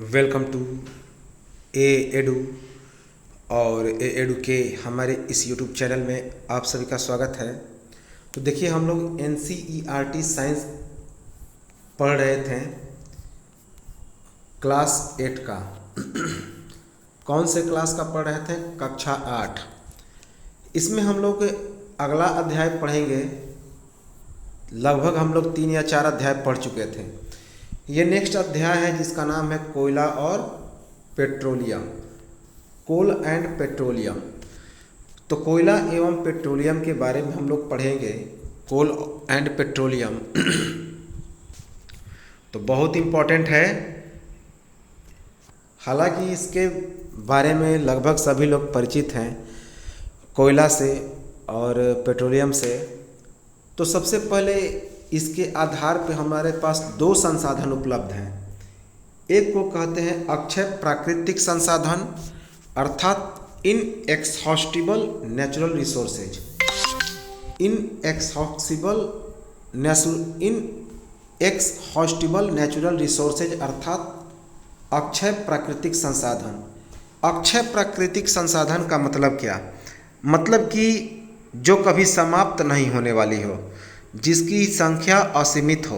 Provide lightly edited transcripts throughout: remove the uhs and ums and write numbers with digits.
Welcome to A edu और ए edu के हमारे इस यूट्यूब चैनल में आप सभी का स्वागत है। तो देखिए, हम लोग NCERT साइंस पढ़ रहे थे क्लास 8 का। कौन से क्लास का पढ़ रहे थे? कक्षा 8। इसमें हम लोग अगला अध्याय पढ़ेंगे। लगभग हम लोग 3 या 4 अध्याय पढ़ चुके थे। ये नेक्स्ट अध्याय है जिसका नाम है कोयला और पेट्रोलियम, कोल एंड पेट्रोलियम। तो कोयला एवं पेट्रोलियम के बारे में हम लोग पढ़ेंगे, कोल एंड पेट्रोलियम। तो बहुत इम्पोर्टेंट है। हालांकि इसके बारे में लगभग सभी लोग परिचित हैं, कोयला से और पेट्रोलियम से। तो सबसे पहले इसके आधार पर हमारे पास 2 संसाधन उपलब्ध हैं। एक को कहते हैं अक्षय प्राकृतिक संसाधन, अर्थात इनएक्सहॉस्टिबल नेचुरल रिसोर्सेज। इनएक्सहॉस्टिबल नेचुरल रिसोर्सेज अर्थात अक्षय प्राकृतिक संसाधन। अक्षय प्राकृतिक संसाधन का मतलब क्या? मतलब कि जो कभी समाप्त नहीं होने वाली हो, जिसकी संख्या असीमित हो,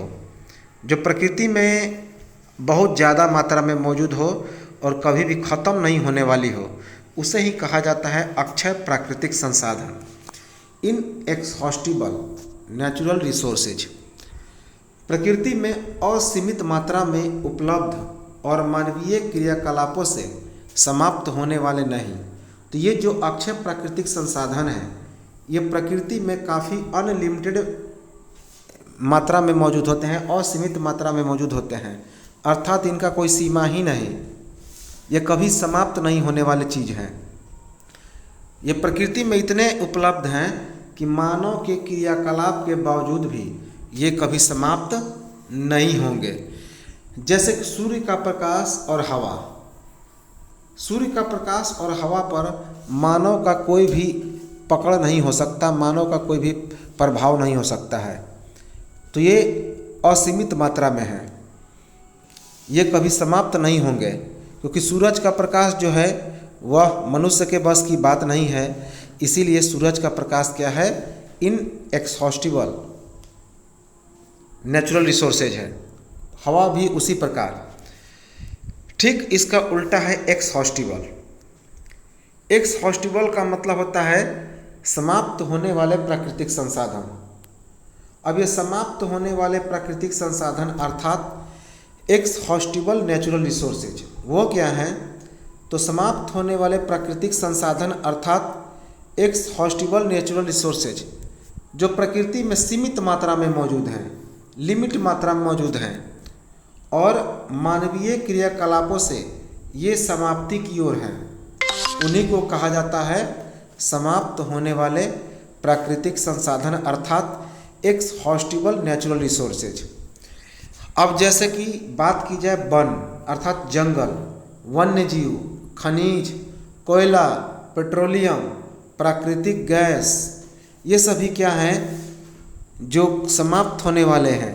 जो प्रकृति में बहुत ज़्यादा मात्रा में मौजूद हो और कभी भी ख़त्म नहीं होने वाली हो, उसे ही कहा जाता है अक्षय प्राकृतिक संसाधन, इनएक्सहॉस्टिबल नेचुरल रिसोर्सेज। प्रकृति में असीमित मात्रा में उपलब्ध और मानवीय क्रियाकलापों से समाप्त होने वाले नहीं। तो ये जो अक्षय प्राकृतिक संसाधन हैं, ये प्रकृति में काफ़ी अनलिमिटेड मात्रा में मौजूद होते हैं, असीमित मात्रा में मौजूद होते हैं, अर्थात इनका कोई सीमा ही नहीं। ये कभी समाप्त नहीं होने वाली चीज़ हैं। ये प्रकृति में इतने उपलब्ध हैं कि मानव के क्रियाकलाप के बावजूद भी ये कभी समाप्त नहीं होंगे। जैसे कि सूर्य का प्रकाश और हवा। सूर्य का प्रकाश और हवा पर मानव का कोई भी पकड़ नहीं हो सकता, मानव का कोई भी प्रभाव नहीं हो सकता है। तो ये असीमित मात्रा में है, ये कभी समाप्त नहीं होंगे, क्योंकि सूरज का प्रकाश जो है वह मनुष्य के बस की बात नहीं है। इसीलिए सूरज का प्रकाश क्या है? इनएक्सहॉस्टिबल नेचुरल रिसोर्सेज है। हवा भी उसी प्रकार। ठीक इसका उल्टा है एक्सहॉस्टिबल। एक्सहॉस्टिबल का मतलब होता है समाप्त होने वाले प्राकृतिक संसाधन। अब ये समाप्त होने वाले प्राकृतिक संसाधन अर्थात एक्सहॉस्टिबल नेचुरल रिसोर्सेज वो क्या हैं? तो समाप्त होने वाले प्राकृतिक संसाधन अर्थात एक्सहॉस्टिबल नेचुरल रिसोर्सेज जो प्रकृति में सीमित मात्रा में मौजूद हैं, लिमिट मात्रा में मौजूद हैं और मानवीय क्रियाकलापों से ये समाप्ति की ओर हैं, उन्हीं को कहा जाता है समाप्त होने वाले प्राकृतिक संसाधन अर्थात एक्सहॉस्टिबल नेचुरल रिसोर्सेज। अब जैसे कि बात की जाए वन अर्थात जंगल, वन्य जीव, खनिज, कोयला, पेट्रोलियम, प्राकृतिक गैस, ये सभी क्या हैं? जो समाप्त होने वाले हैं।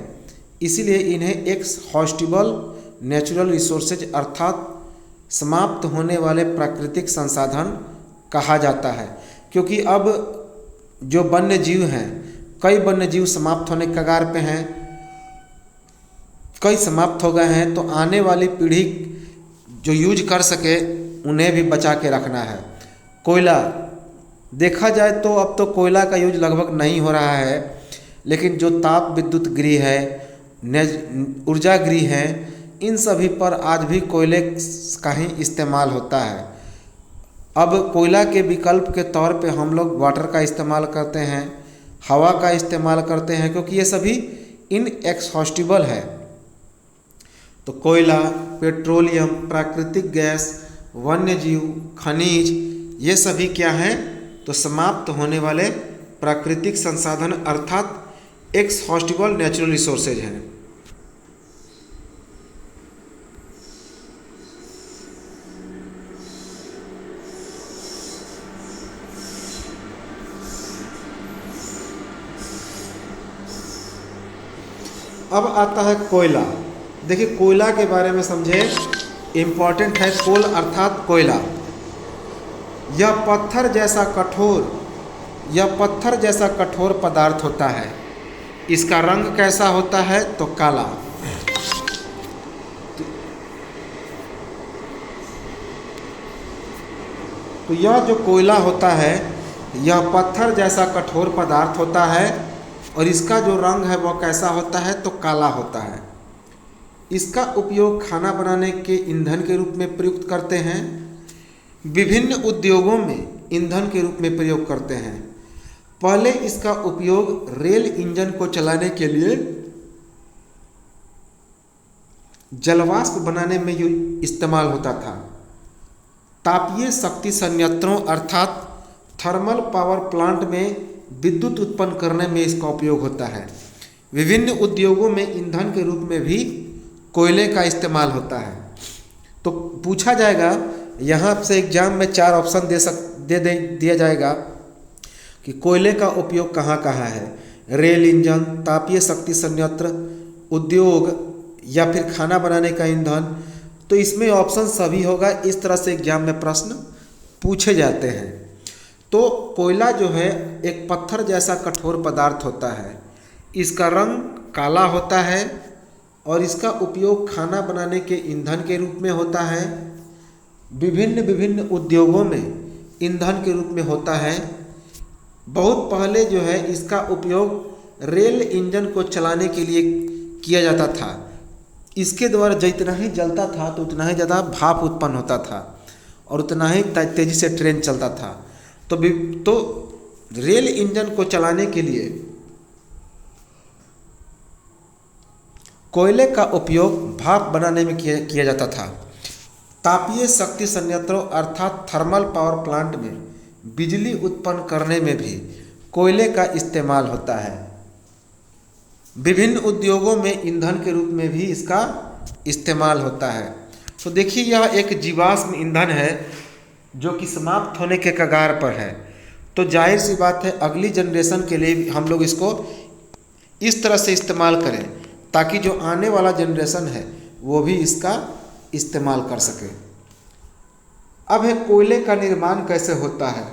इसीलिए इन्हें एक्सहॉस्टिबल नेचुरल रिसोर्सेज अर्थात समाप्त होने वाले प्राकृतिक संसाधन कहा जाता है। क्योंकि अब जो वन्य जीव हैं, कई वन्य जीव समाप्त होने के कगार पे हैं, कई समाप्त हो गए हैं। तो आने वाली पीढ़ी जो यूज कर सके उन्हें भी बचा के रखना है। कोयला देखा जाए तो अब तो कोयला का यूज लगभग नहीं हो रहा है, लेकिन जो ताप विद्युत गृह है, ऊर्जा गृह है, इन सभी पर आज भी कोयले का ही इस्तेमाल होता है। अब कोयला के विकल्प के तौर पे हम लोग वाटर का इस्तेमाल करते हैं, हवा का इस्तेमाल करते हैं, क्योंकि ये सभी इनएक्सहॉस्टिबल है। तो कोयला, पेट्रोलियम, प्राकृतिक गैस, वन्य जीव, खनिज, ये सभी क्या हैं? तो समाप्त होने वाले प्राकृतिक संसाधन अर्थात एक्सहॉस्टिबल नेचुरल रिसोर्सेज हैं। अब आता है कोयला। देखिए, कोयला के बारे में समझे। इम्पॉर्टेंट है। कोल अर्थात कोयला। यह पत्थर जैसा कठोर पदार्थ होता है। इसका रंग कैसा होता है? तो काला। तो यह जो कोयला होता है यह पत्थर जैसा कठोर पदार्थ होता है और इसका जो रंग है वह कैसा होता है? तो काला होता है। इसका उपयोग खाना बनाने के ईंधन के रूप में प्रयुक्त करते हैं। विभिन्न उद्योगों में ईंधन के रूप में प्रयोग करते हैं। पहले इसका उपयोग रेल इंजन को चलाने के लिए जलवाष्प बनाने में इस्तेमाल होता था। तापीय शक्ति संयंत्रों अर्थात थर्मल पावर प्लांट में विद्युत उत्पन्न करने में इसका उपयोग होता है। विभिन्न उद्योगों में ईंधन के रूप में भी कोयले का इस्तेमाल होता है। तो पूछा जाएगा यहाँ से एग्जाम में 4 ऑप्शन दिया जाएगा कि कोयले का उपयोग कहाँ कहाँ है। रेल इंजन, तापीय शक्ति संयंत्र, उद्योग या फिर खाना बनाने का ईंधन। तो इसमें ऑप्शन सभी होगा। इस तरह से एग्जाम में प्रश्न पूछे जाते हैं। तो कोयला जो है एक पत्थर जैसा कठोर पदार्थ होता है। इसका रंग काला होता है और इसका उपयोग खाना बनाने के ईंधन के रूप में होता है। विभिन्न उद्योगों में ईंधन के रूप में होता है। बहुत पहले जो है इसका उपयोग रेल इंजन को चलाने के लिए किया जाता था। इसके द्वारा जितना ही जलता था तो उतना ही ज़्यादा भाप उत्पन्न होता था और उतना ही तेज़ी से ट्रेन चलता था। तो रेल इंजन को चलाने के लिए कोयले का उपयोग भाप बनाने में किया जाता था। तापीय शक्ति संयंत्रों अर्थात थर्मल पावर प्लांट में बिजली उत्पन्न करने में भी कोयले का इस्तेमाल होता है। विभिन्न उद्योगों में ईंधन के रूप में भी इसका इस्तेमाल होता है। तो देखिए यह एक जीवाश्म ईंधन है जो कि समाप्त होने के कगार पर है। तो जाहिर सी बात है अगली जनरेशन के लिए हम लोग इसको इस तरह से इस्तेमाल करें ताकि जो आने वाला जनरेशन है वो भी इसका इस्तेमाल कर सके। अब है कोयले का निर्माण कैसे होता है।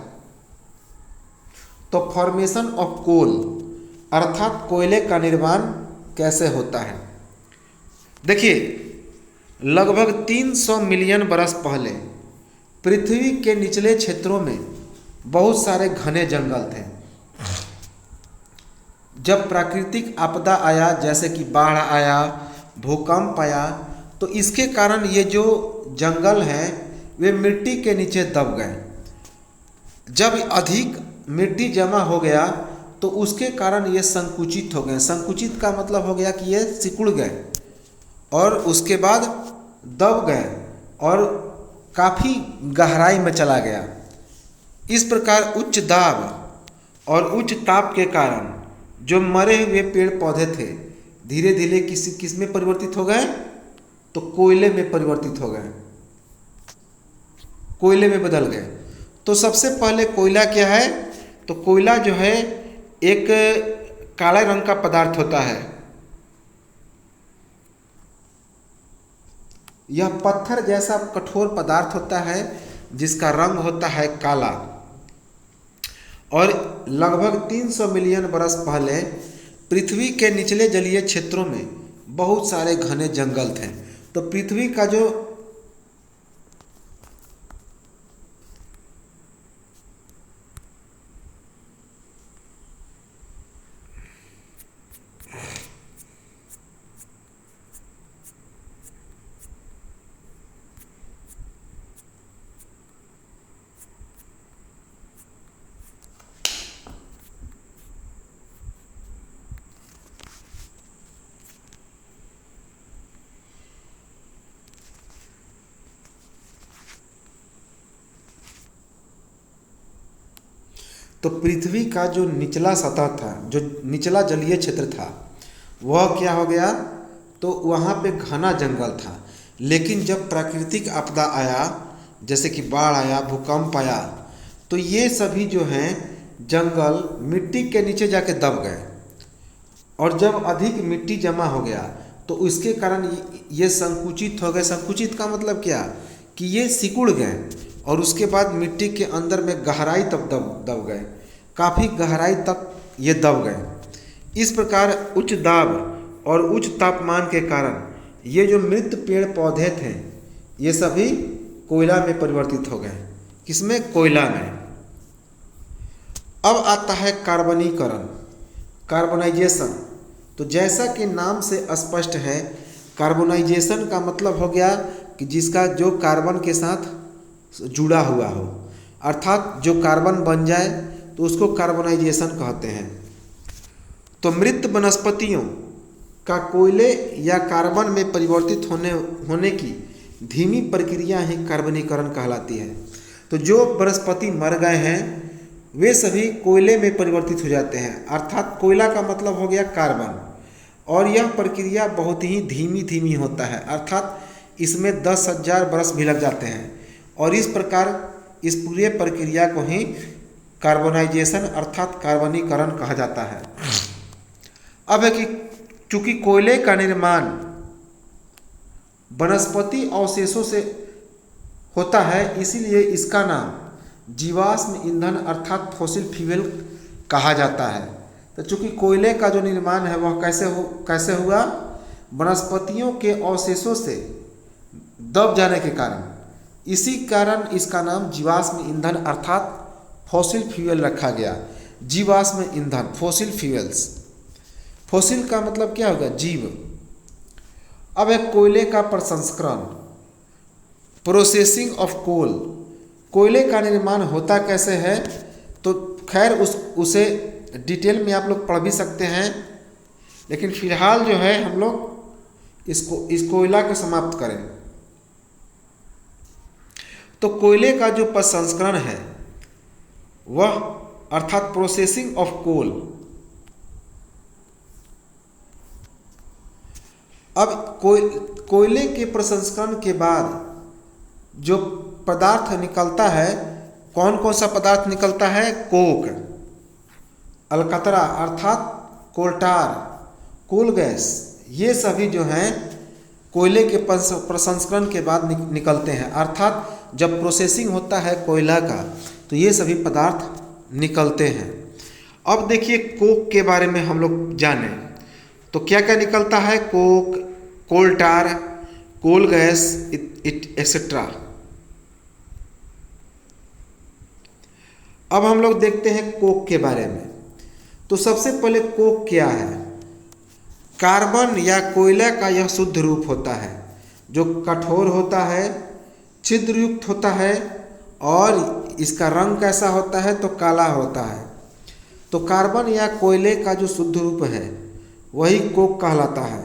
तो फॉर्मेशन ऑफ कोल अर्थात कोयले का निर्माण कैसे होता है। देखिए लगभग 300 मिलियन बरस पहले पृथ्वी के निचले क्षेत्रों में बहुत सारे घने जंगल थे। जब प्राकृतिक आपदा आया जैसे कि बाढ़ आया, भूकंप आया, तो इसके कारण ये जो जंगल हैं वे मिट्टी के नीचे दब गए। जब अधिक मिट्टी जमा हो गया तो उसके कारण ये संकुचित हो गए। संकुचित का मतलब हो गया कि ये सिकुड़ गए और उसके बाद दब गए और काफ़ी गहराई में चला गया। इस प्रकार उच्च दाब और उच्च ताप के कारण जो मरे हुए पेड़ पौधे थे धीरे धीरे किस में परिवर्तित हो गए? तो कोयले में परिवर्तित हो गए, कोयले में बदल गए। तो सबसे पहले कोयला क्या है? तो कोयला जो है एक काले रंग का पदार्थ होता है। यह पत्थर जैसा कठोर पदार्थ होता है जिसका रंग होता है काला। और लगभग 300 मिलियन बरस पहले पृथ्वी के निचले जलीय क्षेत्रों में बहुत सारे घने जंगल थे। तो पृथ्वी का जो तो पृथ्वी का जो निचला सतह था, जो निचला जलीय क्षेत्र था, वह क्या हो गया? तो वहाँ पे घना जंगल था। लेकिन जब प्राकृतिक आपदा आया जैसे कि बाढ़ आया, भूकंप आया, तो ये सभी जो हैं जंगल मिट्टी के नीचे जाके दब गए। और जब अधिक मिट्टी जमा हो गया तो उसके कारण ये संकुचित हो गए। संकुचित का मतलब क्या, कि ये सिकुड़ गए और उसके बाद मिट्टी के अंदर में गहराई तक दब गए, काफ़ी गहराई तक ये दब गए। इस प्रकार उच्च दाब और उच्च तापमान के कारण ये जो मृत पेड़ पौधे थे ये सभी कोयला में परिवर्तित हो गए। किसमें, कोयला में। अब आता है कार्बनीकरण, कार्बोनाइजेशन। तो जैसा कि नाम से स्पष्ट है, कार्बोनाइजेशन का मतलब हो गया कि जिसका जो कार्बन के साथ जुड़ा हुआ हो, अर्थात जो कार्बन बन जाए तो उसको कार्बोनाइजेशन कहते हैं। तो मृत वनस्पतियों का कोयले या कार्बन में परिवर्तित होने की धीमी प्रक्रिया ही कार्बनीकरण कहलाती है। तो जो वनस्पति मर गए हैं वे सभी कोयले में परिवर्तित हो जाते हैं, अर्थात कोयला का मतलब हो गया कार्बन। और यह प्रक्रिया बहुत ही धीमी होता है, अर्थात इसमें 10,000 वर्ष भी लग जाते हैं। और इस प्रकार इस पूरे प्रक्रिया को ही कार्बोनाइजेशन अर्थात कार्बनीकरण कहा जाता है। अब है कि चूंकि कोयले का निर्माण वनस्पति अवशेषों से होता है, इसीलिए इसका नाम जीवाश्म ईंधन अर्थात फॉसिल फ्यूल कहा जाता है। तो चूंकि कोयले का जो निर्माण है वह कैसे हुआ, वनस्पतियों के अवशेषों से दब जाने के कारण, इसी कारण इसका नाम जीवाश्म ईंधन अर्थात फॉसिल फ्यूल रखा गया। जीवाश्म ईंधन, फॉसिल फ्यूल्स। फॉसिल का मतलब क्या होगा, जीव। अब है कोयले का प्रसंस्करण, प्रोसेसिंग ऑफ कोल। कोयले का निर्माण होता कैसे है, तो खैर उसे डिटेल में आप लोग पढ़ भी सकते हैं, लेकिन फिलहाल जो है हम लोग इस कोयला को समाप्त करें। तो कोयले का जो प्रसंस्करण है वह अर्थात प्रोसेसिंग ऑफ कोल। अब कोयले के प्रसंस्करण के बाद जो पदार्थ निकलता है, कौन कौन सा पदार्थ निकलता है, कोक, अलकतरा अर्थात कोलटार, कोल गैस, ये सभी जो हैं कोयले के प्रसंस्करण के बाद निकलते हैं। अर्थात जब प्रोसेसिंग होता है कोयला का तो ये सभी पदार्थ निकलते हैं। अब देखिए कोक के बारे में हम लोग जाने तो क्या क्या निकलता है, कोक, कोलटार, कोल गैस एक्सेट्रा। अब हम लोग देखते हैं कोक के बारे में। तो सबसे पहले कोक क्या है, कार्बन या कोयला का यह शुद्ध रूप होता है जो कठोर होता है, छिद्रयुक्त होता है और इसका रंग कैसा होता है, तो काला होता है। तो कार्बन या कोयले का जो शुद्ध रूप है वही कोक कहलाता है।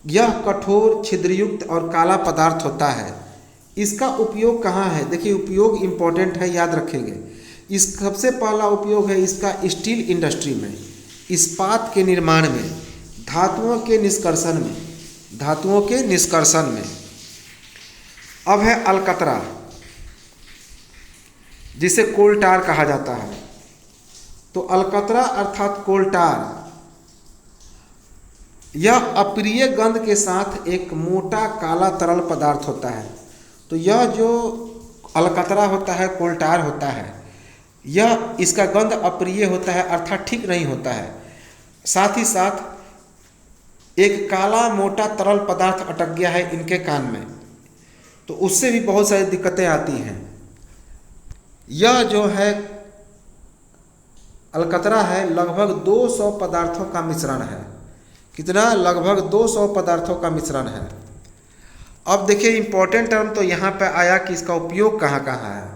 यह कठोर, छिद्रयुक्त और काला पदार्थ होता है। इसका उपयोग कहाँ है, देखिए उपयोग इम्पोर्टेंट है, याद रखेंगे। इस सबसे पहला उपयोग है इसका स्टील इंडस्ट्री में, इस्पात के निर्माण में, धातुओं के निष्कर्षण में। अब है अलकतरा जिसे कोलटार कहा जाता है। तो अलकतरा अर्थात कोलटार यह अप्रिय गंध के साथ एक मोटा काला तरल पदार्थ होता है। तो यह जो अलकतरा होता है, कोलटार होता है, यह इसका गंध अप्रिय होता है अर्थात ठीक नहीं होता है। साथ ही साथ एक काला मोटा तरल पदार्थ अटक गया है इनके कान में, तो उससे भी बहुत सारी दिक्कतें आती हैं। यह जो है अलकतरा है लगभग 200 पदार्थों का मिश्रण है। कितना, लगभग 200 पदार्थों का मिश्रण है। अब देखिए इंपॉर्टेंट टर्म तो यहाँ पे आया कि इसका उपयोग कहाँ कहाँ है।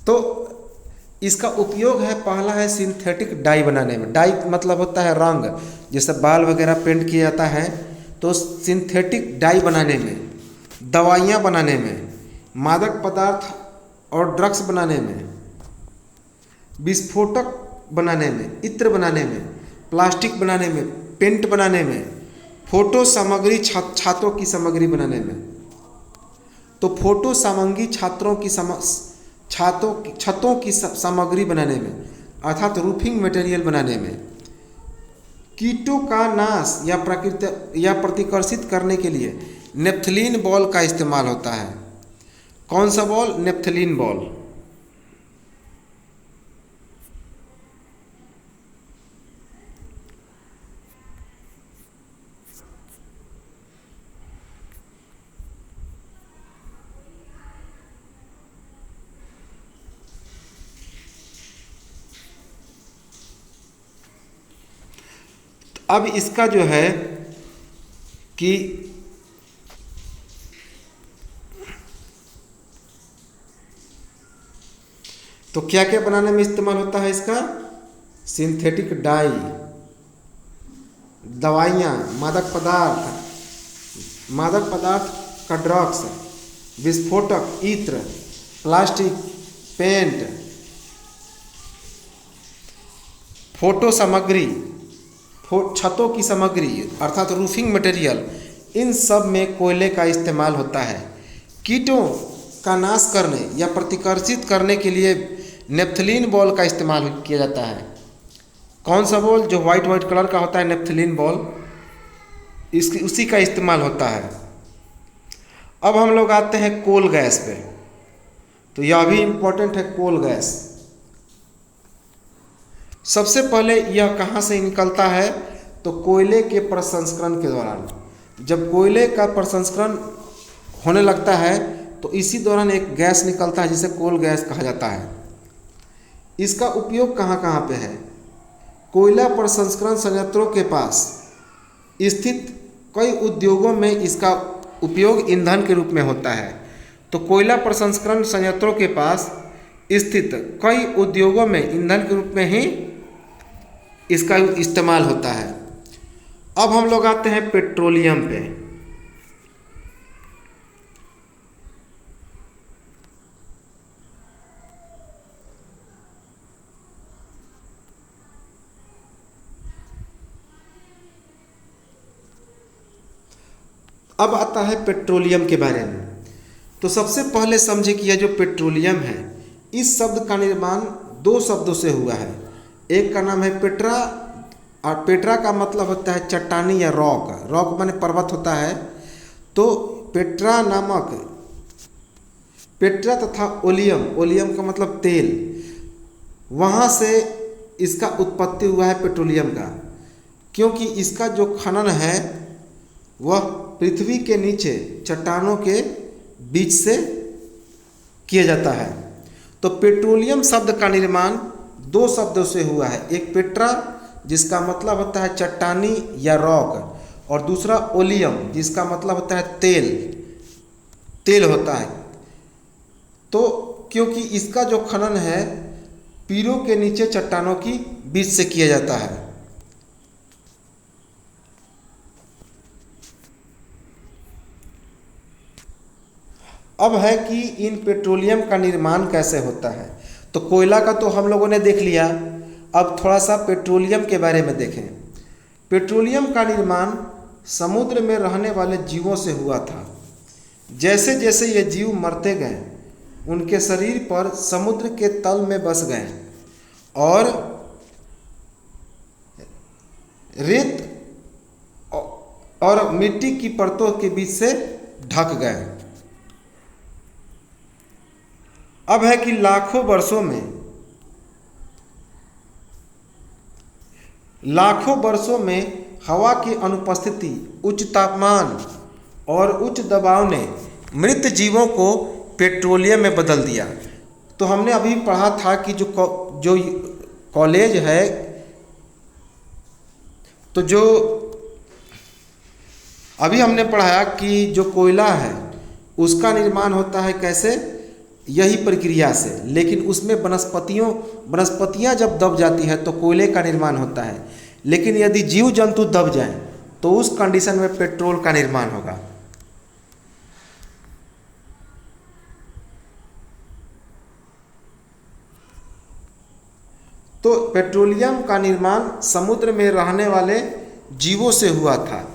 तो इसका उपयोग है, पहला है सिंथेटिक डाई बनाने में। डाई मतलब होता है रंग, जैसे बाल वगैरह पेंट किया जाता है, तो सिंथेटिक डाई बनाने में, दवाइयाँ बनाने में, मादक पदार्थ और ड्रग्स बनाने में, विस्फोटक बनाने में, इत्र बनाने में, प्लास्टिक बनाने में, पेंट बनाने में, फोटो सामग्री छात्रों की सामग्री बनाने में। तो फोटो सामग्री छतों की सामग्री बनाने में अर्थात रूफिंग मटेरियल बनाने में। कीटों का नाश या प्रतिकर्षित करने के लिए नेप्थलीन बॉल का इस्तेमाल होता है। कौन सा बॉल? Naphthalene ball. अब इसका जो है कि तो क्या क्या बनाने में इस्तेमाल होता है इसका? सिंथेटिक डाई, दवाइयाँ, मादक पदार्थ का ड्रग्स, विस्फोटक, इत्र, प्लास्टिक, पेंट, फोटो सामग्री, छतों की सामग्री अर्थात रूफिंग मटेरियल, इन सब में कोयले का इस्तेमाल होता है। कीटों का नाश करने या प्रतिकर्षित करने के लिए नेप्थलीन बॉल का इस्तेमाल किया जाता है। कौन सा बॉल? जो वाइट कलर का होता है, नेप्थलीन बॉल, उसी का इस्तेमाल होता है। अब हम लोग आते हैं कोल गैस पे। तो यह भी इम्पोर्टेंट है, कोल गैस। सबसे पहले यह कहाँ से निकलता है? तो कोयले के प्रसंस्करण के दौरान। जब कोयले का प्रसंस्करण होने लगता है तो इसी दौरान एक गैस निकलता है जिसे कोल गैस कहा जाता है। इसका उपयोग कहाँ कहाँ पे है? कोयला प्रसंस्करण संयंत्रों के पास स्थित कई उद्योगों में इसका उपयोग ईंधन के रूप में होता है। तो कोयला प्रसंस्करण संयंत्रों के पास स्थित कई उद्योगों में ईंधन के रूप में ही इसका इस्तेमाल होता है। अब हम लोग आते हैं पेट्रोलियम पे। अब आता है पेट्रोलियम के बारे में। तो सबसे पहले समझे कि यह जो पेट्रोलियम है, इस शब्द का निर्माण दो शब्दों से हुआ है। एक का नाम है पेट्रा, और पेट्रा का मतलब होता है चट्टानी या रॉक। रॉक माने पर्वत होता है। तो पेट्रा तथा ओलियम का मतलब तेल, वहाँ से इसका उत्पत्ति हुआ है पेट्रोलियम का। क्योंकि इसका जो खनन है वह पृथ्वी के नीचे चट्टानों के बीच से किया जाता है। तो पेट्रोलियम शब्द का निर्माण दो शब्दों से हुआ है। एक पेट्रा जिसका मतलब होता है चट्टानी या रॉक, और दूसरा ओलियम जिसका मतलब होता है तेल होता है। तो क्योंकि इसका जो खनन है पीरों के नीचे चट्टानों की बीच से किया जाता है। अब है कि इन पेट्रोलियम का निर्माण कैसे होता है। तो कोयला का तो हम लोगों ने देख लिया, अब थोड़ा सा पेट्रोलियम के बारे में देखें। पेट्रोलियम का निर्माण समुद्र में रहने वाले जीवों से हुआ था। जैसे जैसे ये जीव मरते गए, उनके शरीर पर समुद्र के तल में बस गए और रेत और मिट्टी की परतों के बीच से ढक गए। अब है कि लाखों वर्षों में हवा की अनुपस्थिति, उच्च तापमान और उच्च दबाव ने मृत जीवों को पेट्रोलियम में बदल दिया। तो हमने अभी पढ़ा था कि जो कॉलेज है, तो जो अभी हमने पढ़ाया कि जो कोयला है उसका निर्माण होता है कैसे? यही प्रक्रिया से। लेकिन उसमें वनस्पतियाँ जब दब जाती है तो कोयले का निर्माण होता है। लेकिन यदि जीव जंतु दब जाएं तो उस कंडीशन में पेट्रोल का निर्माण होगा। तो पेट्रोलियम का निर्माण समुद्र में रहने वाले जीवों से हुआ था।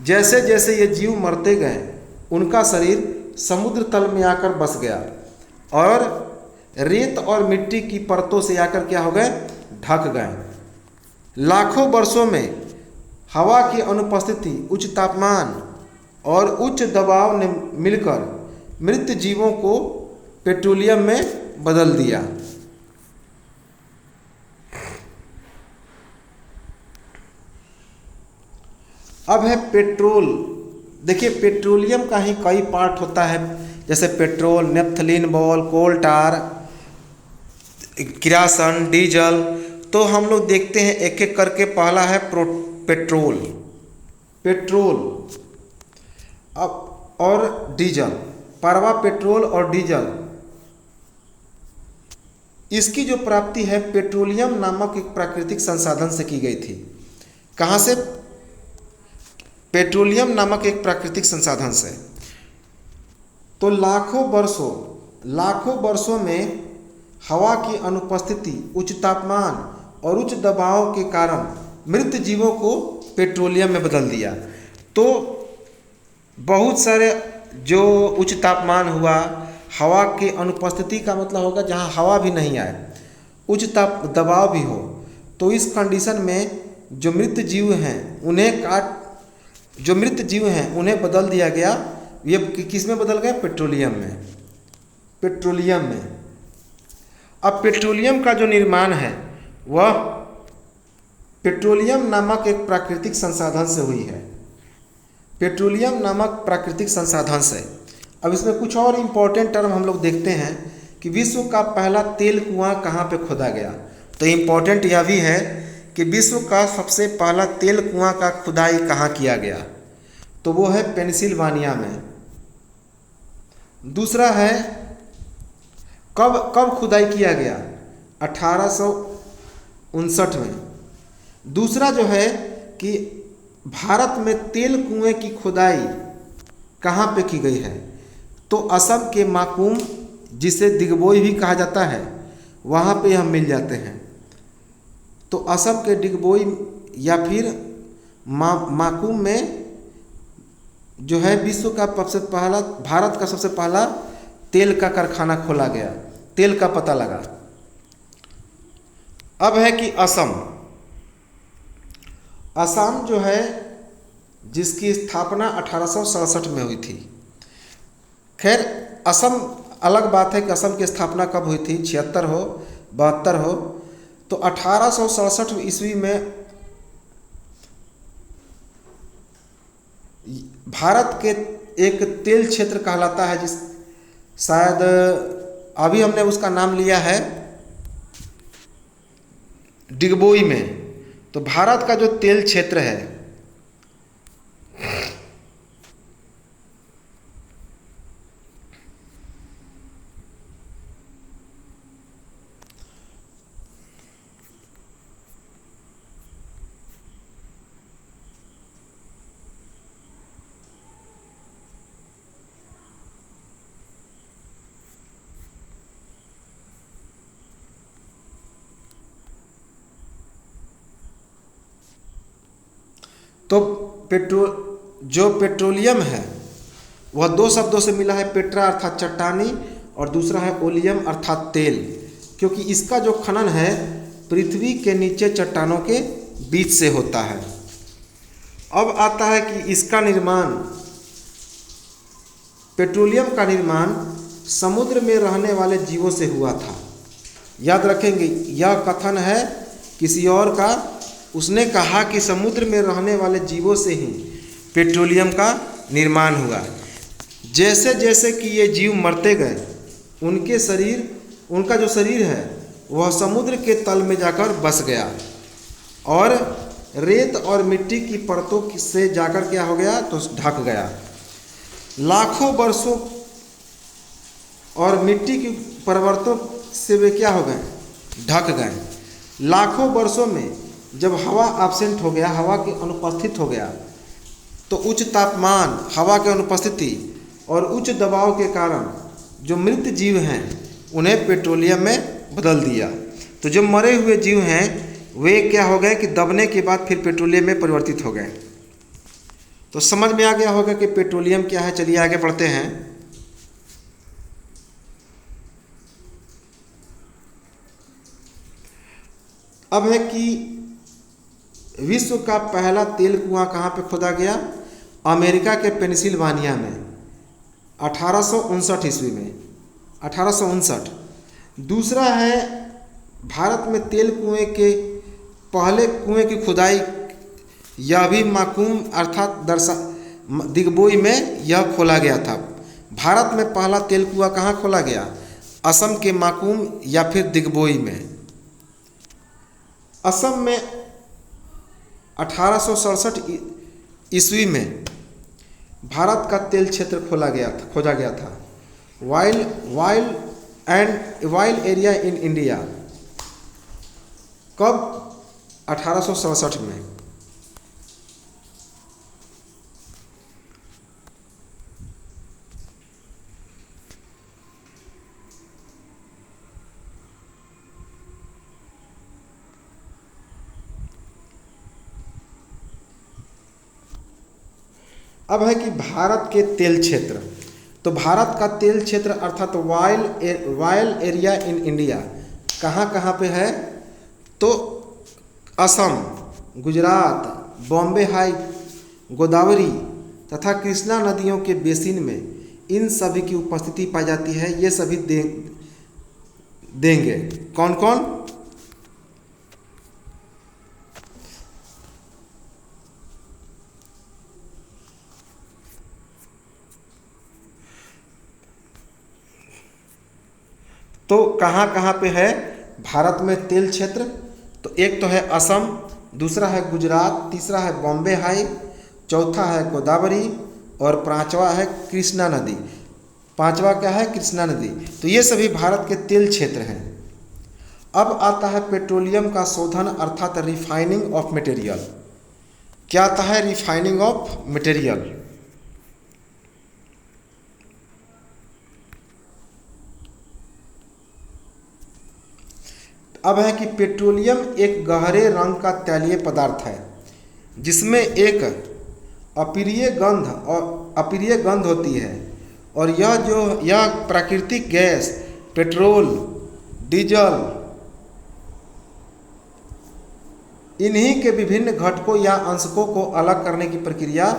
जैसे जैसे ये जीव मरते गए उनका शरीर समुद्र तल में आकर बस गया और रेत और मिट्टी की परतों से आकर क्या हो गए, ढक गए। लाखों वर्षों में हवा की अनुपस्थिति, उच्च तापमान और उच्च दबाव ने मिलकर मृत जीवों को पेट्रोलियम में बदल दिया। अब है पेट्रोल। देखिए पेट्रोलियम का ही कई पार्ट होता है, जैसे पेट्रोल, नेफ्थलीन बॉल, कोल टार, किरासन, डीजल। तो हम लोग देखते हैं एक एक करके। पहला है पेट्रोल अब और डीजल, परवा पेट्रोल और डीजल। इसकी जो प्राप्ति है पेट्रोलियम नामक एक प्राकृतिक संसाधन से की गई थी। कहाँ से? पेट्रोलियम नामक एक प्राकृतिक संसाधन से। तो लाखों वर्षों में हवा की अनुपस्थिति, उच्च तापमान और उच्च दबाव के कारण मृत जीवों को पेट्रोलियम में बदल दिया। तो बहुत सारे जो उच्च तापमान हुआ, हवा की अनुपस्थिति का मतलब होगा जहाँ हवा भी नहीं आए, उच्च दबाव भी हो, तो इस कंडीशन में जो मृत जीव हैं उन्हें बदल दिया गया। ये किस में बदल गए? पेट्रोलियम में। अब पेट्रोलियम का जो निर्माण है वह पेट्रोलियम नामक एक प्राकृतिक संसाधन से हुई है। पेट्रोलियम नामक प्राकृतिक संसाधन से। अब इसमें कुछ और इम्पोर्टेंट टर्म हम लोग देखते हैं कि विश्व का पहला तेल कुआं कहाँ पे खोदा गया। तो इम्पोर्टेंट यह भी है कि विश्व का सबसे पहला तेल कुआं का खुदाई कहाँ किया गया, तो वो है पेंसिल्वानिया में। दूसरा है कब खुदाई किया गया? 1859 में। दूसरा जो है कि भारत में तेल कुएं की खुदाई कहाँ पे की गई है, तो असम के माकूम, जिसे दिग्बोई भी कहा जाता है, वहाँ पे हम मिल जाते हैं। तो असम के दिग्बोई या फिर माकूम में जो है विश्व का सबसे पहला, भारत का सबसे पहला तेल का कारखाना खोला गया, तेल का पता लगा। अब है कि असम जो है जिसकी स्थापना 1867 में हुई थी। खैर असम अलग बात है कि असम की स्थापना कब हुई थी, 76 हो 72 हो। तो 1867 ईस्वी में भारत के एक तेल क्षेत्र कहलाता है, जिस शायद अभी हमने उसका नाम लिया है दिग्बोई में। तो भारत का जो तेल क्षेत्र है तो पेट्रोलियम है वह दो शब्दों से मिला है, पेट्रा अर्थात चट्टानी और दूसरा है ओलियम अर्थात तेल, क्योंकि इसका जो खनन है पृथ्वी के नीचे चट्टानों के बीच से होता है। अब आता है कि इसका निर्माण, पेट्रोलियम का निर्माण समुद्र में रहने वाले जीवों से हुआ था। याद रखेंगे यह कथन है किसी और का, उसने कहा कि समुद्र में रहने वाले जीवों से ही पेट्रोलियम का निर्माण हुआ। जैसे जैसे कि ये जीव मरते गए उनका जो शरीर है वह समुद्र के तल में जाकर बस गया और रेत और मिट्टी की परतों से जाकर क्या हो गया, तो ढक गया। लाखों वर्षों और मिट्टी की परतों से वे क्या हो गए, ढक गए। लाखों वर्षों में जब हवा एब्सेंट हो गया, हवा के अनुपस्थित हो गया, तो उच्च तापमान, हवा के अनुपस्थिति और उच्च दबाव के कारण जो मृत जीव हैं उन्हें पेट्रोलियम में बदल दिया। तो जो मरे हुए जीव हैं वे क्या हो गए कि दबने के बाद फिर पेट्रोलियम में परिवर्तित हो गए। तो समझ में आ गया होगा कि पेट्रोलियम क्या है। चलिए आगे बढ़ते हैं। अब है कि विश्व का पहला तेल कुआं कहाँ पे खोदा गया? अमेरिका के पेंसिल्वानिया में 1859 ईस्वी में, 1859। दूसरा है भारत में तेल कुएं के पहले कुएं की खुदाई, यह भी माकूम अर्थात दिग्बोई में यह खोला गया था। भारत में पहला तेल कुआं कहाँ खोला गया? असम के माकूम या फिर दिग्बोई में। असम में 1867 ईस्वी में भारत का तेल क्षेत्र खोजा गया था। वाइल्ड एरिया इन इंडिया कब? 1867 में। अब है कि भारत के तेल क्षेत्र, तो भारत का तेल क्षेत्र अर्थात वाइल्ड एरिया इन इंडिया कहाँ कहाँ पे है? तो असम, गुजरात, बॉम्बे हाई, गोदावरी तथा कृष्णा नदियों के बेसिन में इन सभी की उपस्थिति पाई जाती है। ये सभी देंगे कौन कौन? तो कहाँ कहाँ पे है भारत में तेल क्षेत्र? तो एक तो है असम, दूसरा है गुजरात, तीसरा है बॉम्बे हाई, चौथा है गोदावरी और पांचवा है कृष्णा नदी। पांचवा क्या है? कृष्णा नदी। तो ये सभी भारत के तेल क्षेत्र हैं। अब आता है पेट्रोलियम का शोधन अर्थात रिफाइनिंग ऑफ मटेरियल। क्या आता है? Refining of material. अब है कि पेट्रोलियम एक गहरे रंग का तैलीय पदार्थ है जिसमें एक अप्रिय गंध होती है और यह प्राकृतिक गैस पेट्रोल, डीजल इन्हीं के विभिन्न घटकों या अंशकों को अलग करने की प्रक्रिया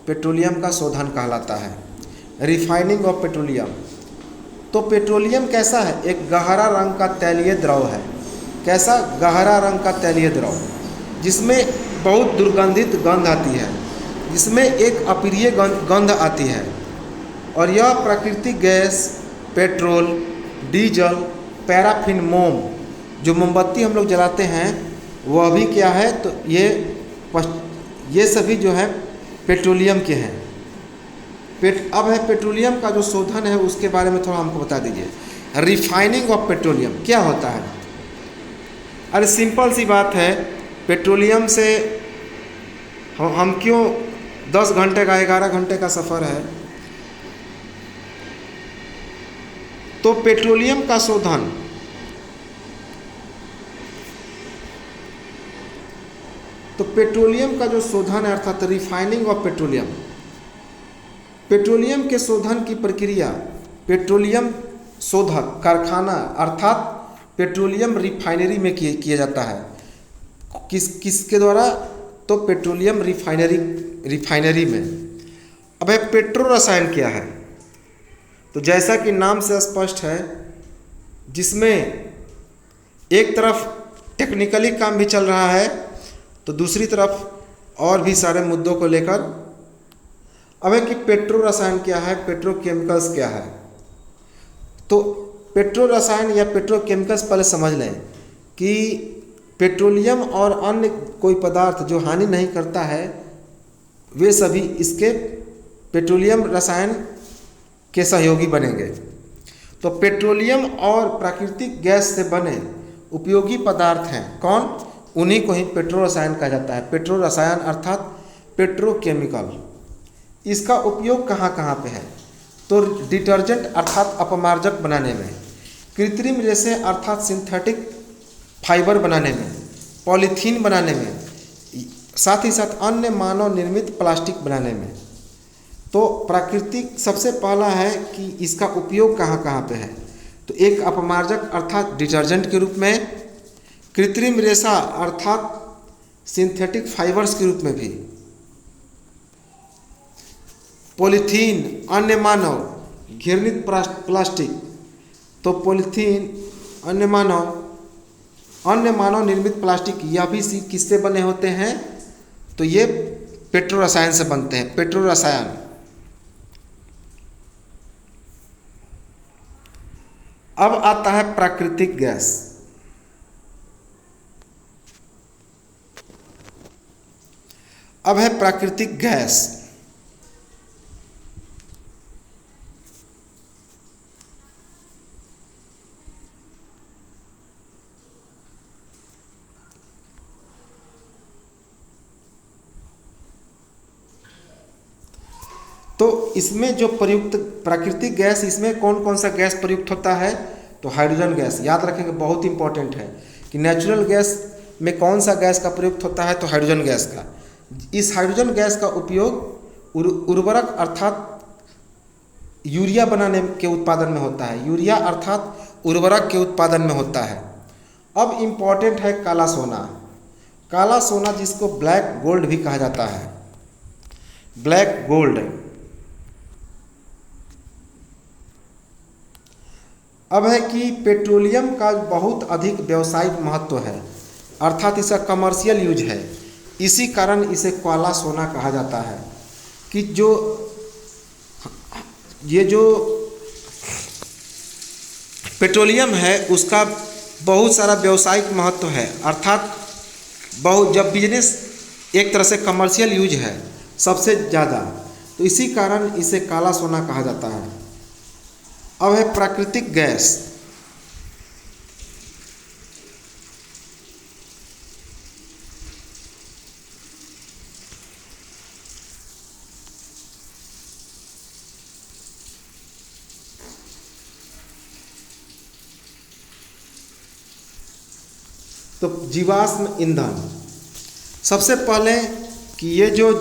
पेट्रोलियम का शोधन कहलाता है। Refining of petroleum. तो पेट्रोलियम कैसा है? एक गहरा रंग का तैलीय द्रव है। कैसा? गहरा रंग का तैलीय द्रव जिसमें बहुत दुर्गंधित गंध आती है, जिसमें एक अप्रिय गंध आती है और यह प्राकृतिक गैस पेट्रोल, डीजल, पैराफिन, मोम, जो मोमबत्ती हम लोग जलाते हैं वह भी क्या है? तो ये सभी जो है पेट्रोलियम के हैं। अब है पेट्रोलियम का जो शोधन है उसके बारे में थोड़ा हमको बता दीजिए। रिफाइनिंग ऑफ पेट्रोलियम क्या होता है? अरे सिंपल सी बात है, पेट्रोलियम से हम क्यों 10 घंटे का 11 घंटे का सफ़र है, तो पेट्रोलियम का शोधन पेट्रोलियम का जो शोधन है अर्थात रिफाइनिंग ऑफ पेट्रोलियम, पेट्रोलियम के शोधन की प्रक्रिया पेट्रोलियम शोधक कारखाना अर्थात पेट्रोलियम रिफाइनरी में किया जाता है। किसके द्वारा? तो पेट्रोलियम रिफाइनरी में। अब है पेट्रो रसायन क्या है? तो जैसा कि नाम से स्पष्ट है, जिसमें एक तरफ टेक्निकली काम भी चल रहा है तो दूसरी तरफ और भी सारे मुद्दों को लेकर। अब है कि पेट्रो रसायन क्या है, पेट्रोकेमिकल्स क्या है। तो पेट्रो रसायन या पेट्रोकेमिकल्स पहले समझ लें कि पेट्रोलियम और अन्य कोई पदार्थ जो हानि नहीं करता है वे सभी इसके पेट्रोलियम रसायन के सहयोगी बनेंगे। तो पेट्रोलियम और प्राकृतिक गैस से बने उपयोगी पदार्थ हैं कौन? उन्हीं को ही पेट्रो रसायन कहा जाता है। पेट्रो रसायन अर्थात पेट्रोकेमिकल। इसका उपयोग कहाँ कहाँ पे है? तो डिटर्जेंट अर्थात अपमार्जक बनाने में, कृत्रिम रेशे अर्थात सिंथेटिक फाइबर बनाने में, पॉलीथीन बनाने में, साथ ही साथ अन्य मानव निर्मित प्लास्टिक बनाने में। तो प्राकृतिक सबसे पहला है कि इसका उपयोग कहाँ कहाँ पे है। तो एक अपमार्जक अर्थात डिटर्जेंट के रूप में, कृत्रिम रेशा अर्थात सिंथेटिक फाइबर्स के रूप में भी, पॉलीथीन अन्य मानव घृणित प्लास्टिक। तो पॉलीथीन अन्य मानव निर्मित प्लास्टिक, यह भी किससे बने होते हैं। तो ये पेट्रो रसायन से बनते हैं, पेट्रो रसायन। अब आता है प्राकृतिक गैस। अब है प्राकृतिक गैस। तो इसमें जो प्रयुक्त प्राकृतिक गैस, इसमें कौन कौन सा गैस प्रयुक्त होता है। तो हाइड्रोजन गैस, याद रखेंगे, बहुत इंपॉर्टेंट है कि नेचुरल गैस में कौन सा गैस का प्रयुक्त होता है। तो हाइड्रोजन गैस का। इस हाइड्रोजन गैस का उपयोग उर्वरक अर्थात यूरिया बनाने के उत्पादन में होता है। यूरिया अर्थात उर्वरक के उत्पादन में होता है। अब इम्पॉर्टेंट है काला सोना। काला सोना जिसको ब्लैक गोल्ड भी कहा जाता है, ब्लैक गोल्ड। अब है कि पेट्रोलियम का बहुत अधिक व्यावसायिक महत्व है, अर्थात इसका कमर्शियल यूज है। इसी कारण इसे काला सोना कहा जाता है कि ये जो पेट्रोलियम है उसका बहुत सारा व्यावसायिक महत्व है, अर्थात जब बिजनेस एक तरह से कमर्शियल यूज है सबसे ज़्यादा, तो इसी कारण इसे काला सोना कहा जाता है। अब है प्राकृतिक गैस। तो जीवाश्म ईंधन, सबसे पहले कि ये जो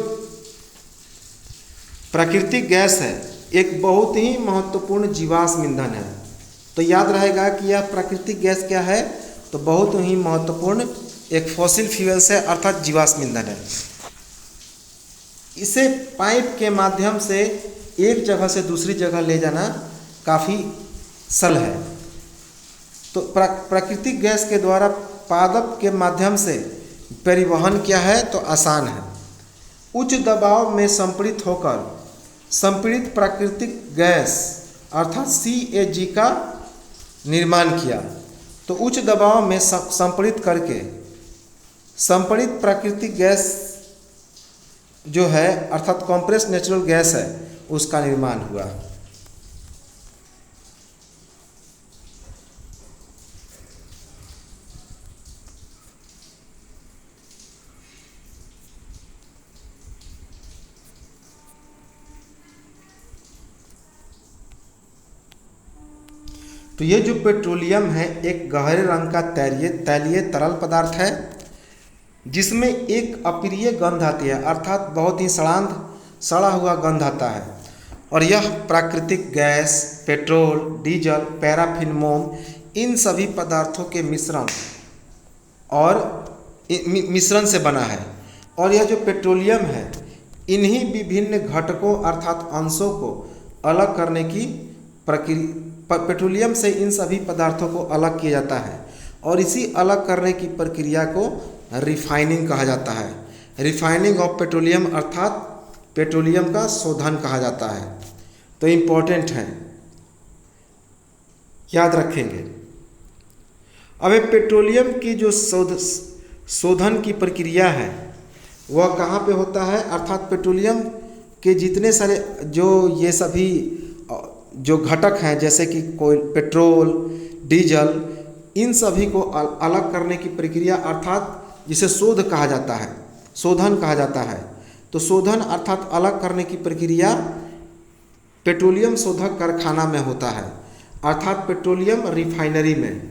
प्राकृतिक गैस है एक बहुत ही महत्वपूर्ण जीवाश्म ईंधन है। तो याद रहेगा कि यह प्राकृतिक गैस क्या है। तो बहुत ही महत्वपूर्ण एक फॉसिल फ्यूल्स है, अर्थात जीवाश्म ईंधन है। इसे पाइप के माध्यम से एक जगह से दूसरी जगह ले जाना काफ़ी सरल है। तो प्राकृतिक गैस के द्वारा पादप के माध्यम से परिवहन क्या है। तो आसान है। उच्च दबाव में संपीड़ित होकर संपीड़ित प्राकृतिक गैस अर्थात CAG का निर्माण किया। तो उच्च दबाव में संपीड़ित करके संपीड़ित प्राकृतिक गैस जो है अर्थात कॉम्प्रेस्ड नेचुरल गैस है उसका निर्माण हुआ। तो ये जो पेट्रोलियम है एक गहरे रंग का तैलीय तरल पदार्थ है जिसमें एक अप्रिय गंध आती है, अर्थात बहुत ही सड़ा हुआ गंध आता है। और यह प्राकृतिक गैस, पेट्रोल, डीजल, पैराफिन, मोम इन सभी पदार्थों के मिश्रण से बना है। और यह जो पेट्रोलियम है इन्हीं विभिन्न घटकों अर्थात अंशों को अलग करने की प्रक्रिया, पेट्रोलियम से इन सभी पदार्थों को अलग किया जाता है और इसी अलग करने की प्रक्रिया को रिफाइनिंग कहा जाता है। रिफाइनिंग ऑफ पेट्रोलियम अर्थात पेट्रोलियम का शोधन कहा जाता है। तो इम्पोर्टेंट है, याद रखेंगे। अब पेट्रोलियम की जो शोधन की प्रक्रिया है वह कहाँ पे होता है, अर्थात पेट्रोलियम के जितने सारे जो ये सभी जो घटक हैं जैसे कि कोई पेट्रोल, डीजल, इन सभी को अलग करने की प्रक्रिया अर्थात जिसे शोधन कहा जाता है। तो शोधन अर्थात अलग करने की प्रक्रिया पेट्रोलियम शोधक कारखाना में होता है, अर्थात पेट्रोलियम रिफाइनरी में।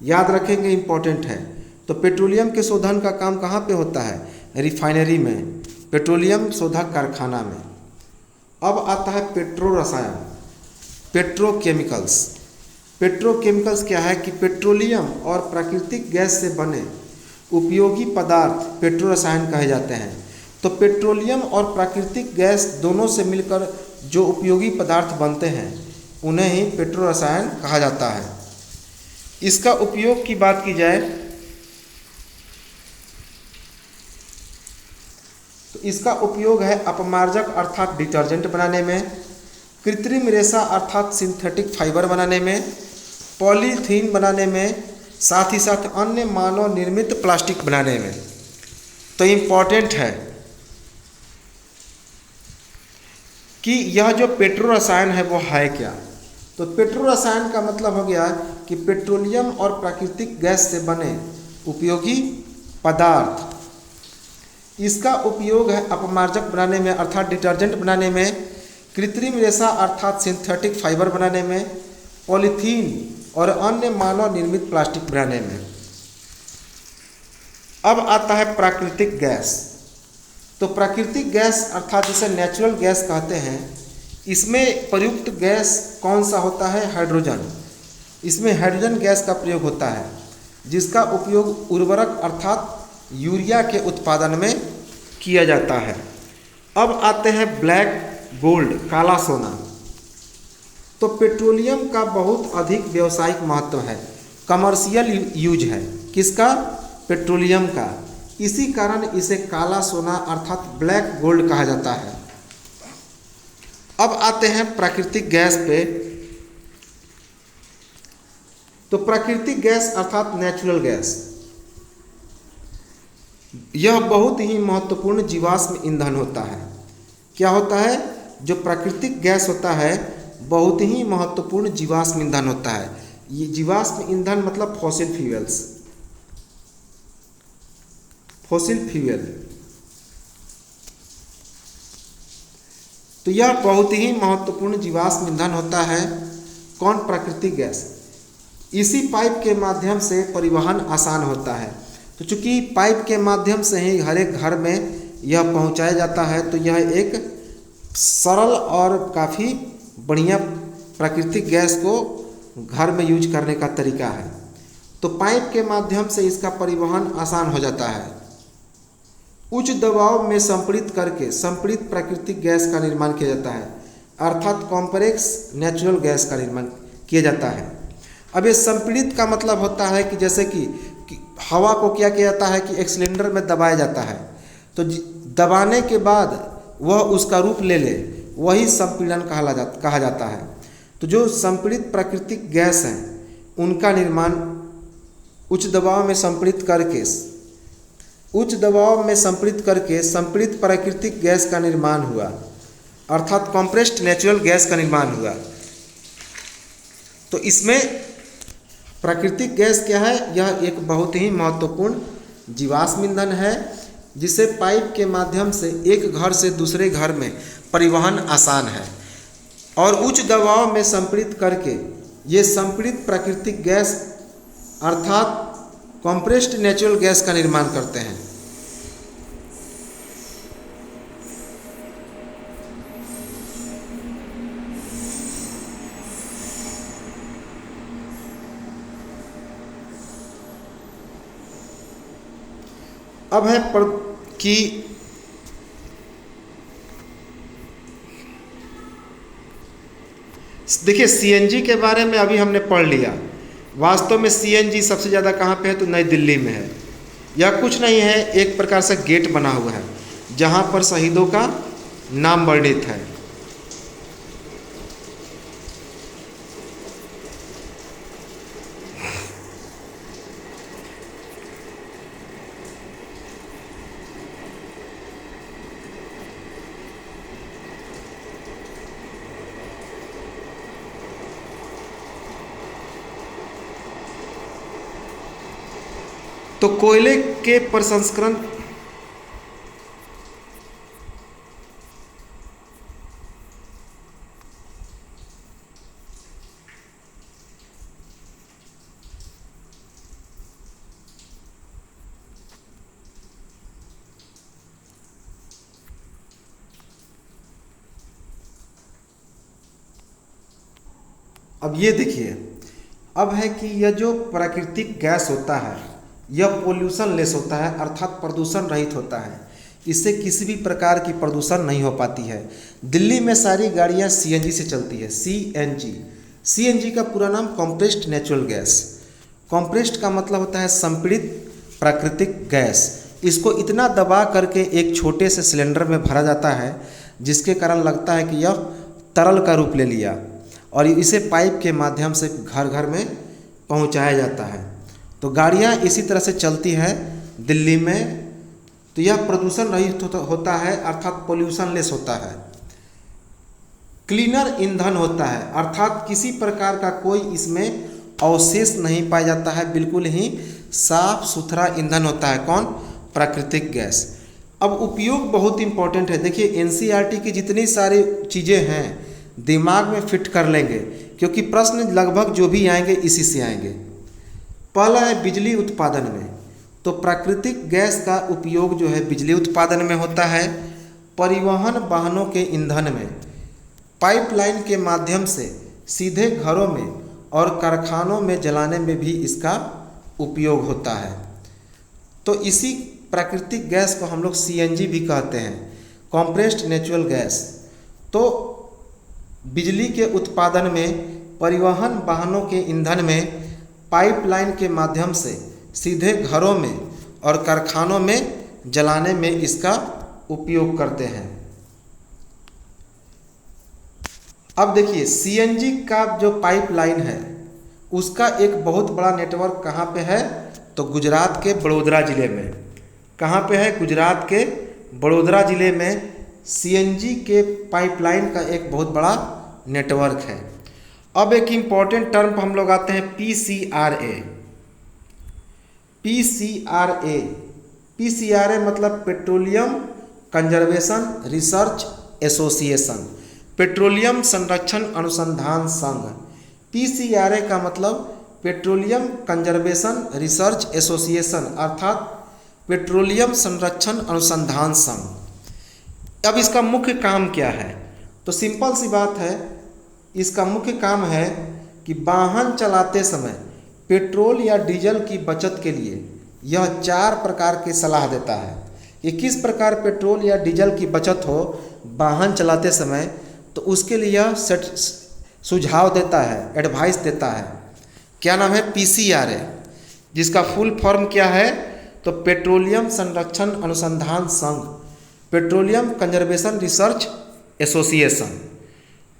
याद रखेंगे, इम्पोर्टेंट है। तो पेट्रोलियम के शोधन का काम कहाँ पे होता है? रिफाइनरी में, पेट्रोलियम शोधक कारखाना में। अब आता है पेट्रो रसायन, पेट्रोकेमिकल्स। पेट्रोकेमिकल्स क्या है कि पेट्रोलियम और प्राकृतिक गैस से बने उपयोगी पदार्थ पेट्रो रसायन कहे जाते हैं। तो पेट्रोलियम और प्राकृतिक गैस दोनों से मिलकर जो उपयोगी पदार्थ बनते हैं उन्हें ही पेट्रो रसायन कहा जाता है। इसका उपयोग की बात की जाए तो इसका उपयोग है अपमार्जक अर्थात डिटर्जेंट बनाने में, कृत्रिम रेशा अर्थात सिंथेटिक फाइबर बनाने में, पॉलीथीन बनाने में, साथ ही साथ अन्य मानव निर्मित प्लास्टिक बनाने में। तो इम्पॉर्टेंट है कि यह जो पेट्रो रसायन है वो है क्या। तो पेट्रो रसायन का मतलब हो गया कि पेट्रोलियम और प्राकृतिक गैस से बने उपयोगी पदार्थ। इसका उपयोग है अपमार्जक बनाने में अर्थात डिटर्जेंट बनाने में, कृत्रिम रेशा अर्थात सिंथेटिक फाइबर बनाने में, पॉलीथीन और अन्य मानव निर्मित प्लास्टिक बनाने में। अब आता है प्राकृतिक गैस। तो प्राकृतिक गैस अर्थात जिसे नेचुरल गैस कहते हैं, इसमें प्रयुक्त गैस कौन सा होता है? हाइड्रोजन। इसमें हाइड्रोजन गैस का प्रयोग होता है जिसका उपयोग उर्वरक अर्थात यूरिया के उत्पादन में किया जाता है। अब आते हैं ब्लैक गोल्ड, काला सोना। तो पेट्रोलियम का बहुत अधिक व्यावसायिक महत्व है, कमर्शियल यूज है। किसका? पेट्रोलियम का। इसी कारण इसे काला सोना अर्थात ब्लैक गोल्ड कहा जाता है। अब आते हैं प्राकृतिक गैस पे। तो प्राकृतिक गैस अर्थात नेचुरल गैस, यह बहुत ही महत्वपूर्ण जीवाश्म ईंधन होता है। क्या होता है? जो प्राकृतिक गैस होता है बहुत ही महत्वपूर्ण जीवाश्म ईंधन होता है। ये जीवाश्म ईंधन मतलब फॉसिल फ्यूल्स, फॉसिल फ्यूल। तो यह बहुत ही महत्वपूर्ण जीवाश्म ईंधन होता है। कौन? प्राकृतिक गैस। इसी पाइप के माध्यम से परिवहन आसान होता है। तो चूंकि पाइप के माध्यम से ही हर एक घर में यह पहुंचाया जाता है, तो यह एक सरल और काफ़ी बढ़िया प्राकृतिक गैस को घर में यूज करने का तरीका है। तो पाइप के माध्यम से इसका परिवहन आसान हो जाता है। उच्च दबाव में संपीड़ित करके संपीड़ित प्राकृतिक गैस का निर्माण किया जाता है अर्थात कॉम्प्रेस नेचुरल गैस का निर्माण किया जाता है। अब ये संपीड़ित का मतलब होता है कि जैसे कि हवा को क्या किया जाता है कि एक सिलेंडर में दबाया जाता है, तो दबाने के बाद वह उसका रूप ले ले, वही संपीड़न कहा जाता है। तो जो संपीड़ित प्राकृतिक गैस हैं उनका निर्माण उच्च दबाव में संपीड़ित करके संपीड़ित प्राकृतिक गैस का निर्माण हुआ अर्थात कॉम्प्रेस्ड नेचुरल गैस का निर्माण हुआ। तो इसमें प्राकृतिक गैस क्या है? यह एक बहुत ही महत्वपूर्ण जीवाश्म ईंधन है जिसे पाइप के माध्यम से एक घर से दूसरे घर में परिवहन आसान है और उच्च दबाव में संपीड़ित करके ये संपीड़ित प्राकृतिक गैस अर्थात कॉम्प्रेस्ड नेचुरल गैस का निर्माण करते हैं। अब है कि देखिए सीएनजी के बारे में अभी हमने पढ़ लिया। वास्तव में सीएनजी सबसे ज़्यादा कहाँ पे है? तो नई दिल्ली में है। यह कुछ नहीं है, एक प्रकार से गेट बना हुआ है जहाँ पर शहीदों का नाम वर्णित है। तो कोयले के प्रसंस्करण अब ये देखिए, अब है कि यह जो प्राकृतिक गैस होता है यह पोल्यूशन लेस होता है, अर्थात प्रदूषण रहित होता है। इससे किसी भी प्रकार की प्रदूषण नहीं हो पाती है। दिल्ली में सारी गाड़ियाँ सीएनजी से चलती है। सीएनजी का पूरा नाम कॉम्प्रेस्ड नेचुरल गैस। कॉम्प्रेस्ड का मतलब होता है संपीड़ित प्राकृतिक गैस। इसको इतना दबा करके एक छोटे से सिलेंडर में भरा जाता है जिसके कारण लगता है कि यह तरल का रूप ले लिया, और इसे पाइप के माध्यम से घर घर में पहुंचाया जाता है। तो गाड़ियां इसी तरह से चलती हैं दिल्ली में। तो यह प्रदूषण रहित होता है, अर्थात पोल्यूशन लेस होता है। क्लीनर ईंधन होता है, अर्थात किसी प्रकार का कोई इसमें अवशेष नहीं पाया जाता है, बिल्कुल ही साफ सुथरा ईंधन होता है। कौन? प्राकृतिक गैस। अब उपयोग बहुत इंपॉर्टेंट है। देखिए एनसीईआरटी की जितनी सारी चीज़ें हैं दिमाग में फिट कर लेंगे, क्योंकि प्रश्न लगभग जो भी आएंगे इसी से आएंगे। पहला है बिजली उत्पादन में, तो प्राकृतिक गैस का उपयोग जो है बिजली उत्पादन में होता है, परिवहन वाहनों के ईंधन में, पाइपलाइन के माध्यम से सीधे घरों में और कारखानों में जलाने में भी इसका उपयोग होता है। तो इसी प्राकृतिक गैस को हम लोग सीएनजी भी कहते हैं, कॉम्प्रेस्ड नेचुरल गैस। तो बिजली के उत्पादन में, परिवहन वाहनों के ईंधन में, पाइपलाइन के माध्यम से सीधे घरों में और कारखानों में जलाने में इसका उपयोग करते हैं। अब देखिए सीएनजी का जो पाइपलाइन है उसका एक बहुत बड़ा नेटवर्क कहाँ पे है? तो गुजरात के बड़ोदरा ज़िले में। कहाँ पे है? गुजरात के बड़ोदरा ज़िले में सीएनजी के पाइपलाइन का एक बहुत बड़ा नेटवर्क है। अब एक इम्पॉर्टेंट टर्म पर हम लोग आते हैं पीसीआरए। पीसीआरए मतलब petroleum conservation research association, petroleum संरक्षण अनुसंधान संघ। पीसीआरए का मतलब पेट्रोलियम कंजर्वेशन रिसर्च एसोसिएशन, अर्थात पेट्रोलियम संरक्षण अनुसंधान संघ। अब इसका मुख्य काम क्या है? तो सिंपल सी बात है, इसका मुख्य काम है कि वाहन चलाते समय पेट्रोल या डीजल की बचत के लिए यह 4 प्रकार की सलाह देता है कि किस प्रकार पेट्रोल या डीजल की बचत हो वाहन चलाते समय। तो उसके लिए यह सुझाव देता है, एडवाइस देता है। क्या नाम है? पीसीआरए, जिसका फुल फॉर्म क्या है? तो पेट्रोलियम संरक्षण अनुसंधान संघ, पेट्रोलियम कंजर्वेशन रिसर्च एसोसिएशन।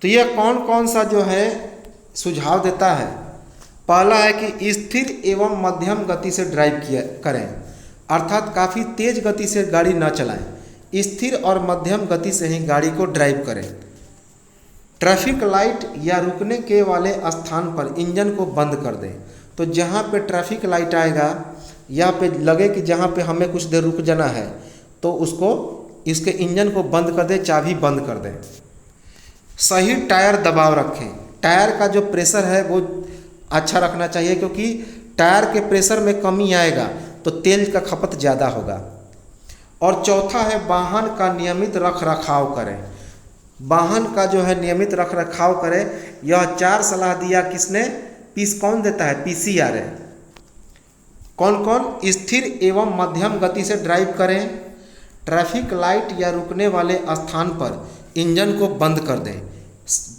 तो यह कौन कौन सा जो है सुझाव देता है? पहला है कि स्थिर एवं मध्यम गति से ड्राइव करें, अर्थात काफ़ी तेज गति से गाड़ी न चलाएं, स्थिर और मध्यम गति से ही गाड़ी को ड्राइव करें। ट्रैफिक लाइट या रुकने के वाले स्थान पर इंजन को बंद कर दें। तो जहाँ पे ट्रैफिक लाइट आएगा या पे लगे कि जहाँ पे हमें कुछ देर रुक जाना है तो उसको इसके इंजन को बंद कर दें, चाबी बंद कर दें। सही टायर दबाव रखें, टायर का जो प्रेशर है वो अच्छा रखना चाहिए, क्योंकि टायर के प्रेशर में कमी आएगा तो तेल का खपत ज़्यादा होगा। और चौथा है वाहन का नियमित रख रखाव करें। वाहन का जो है नियमित रख रखाव करें। यह 4 सलाह दिया किसने? कौन देता है? पीसीआरए। कौन कौन? स्थिर एवं मध्यम गति से ड्राइव करें, ट्रैफिक लाइट या रुकने वाले स्थान पर इंजन को बंद कर दें,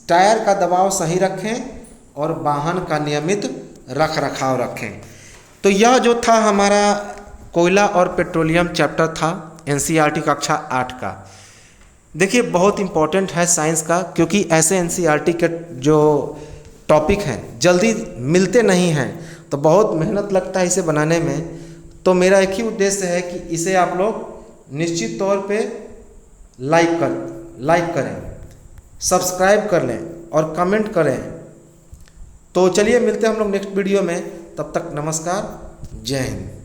टायर का दबाव सही रखें और वाहन का नियमित रख रखाव रखें। तो यह जो था हमारा कोयला और पेट्रोलियम चैप्टर था एनसीईआरटी कक्षा 8 का। देखिए बहुत इम्पोर्टेंट है साइंस का, क्योंकि ऐसे एनसीईआरटी के जो टॉपिक हैं जल्दी मिलते नहीं हैं, तो बहुत मेहनत लगता है इसे बनाने में। तो मेरा एक ही उद्देश्य है कि इसे आप लोग निश्चित तौर पे लाइक करें, सब्सक्राइब कर लें और कमेंट करें। तो चलिए मिलते हैं हम लोग नेक्स्ट वीडियो में, तब तक नमस्कार, जय हिंद।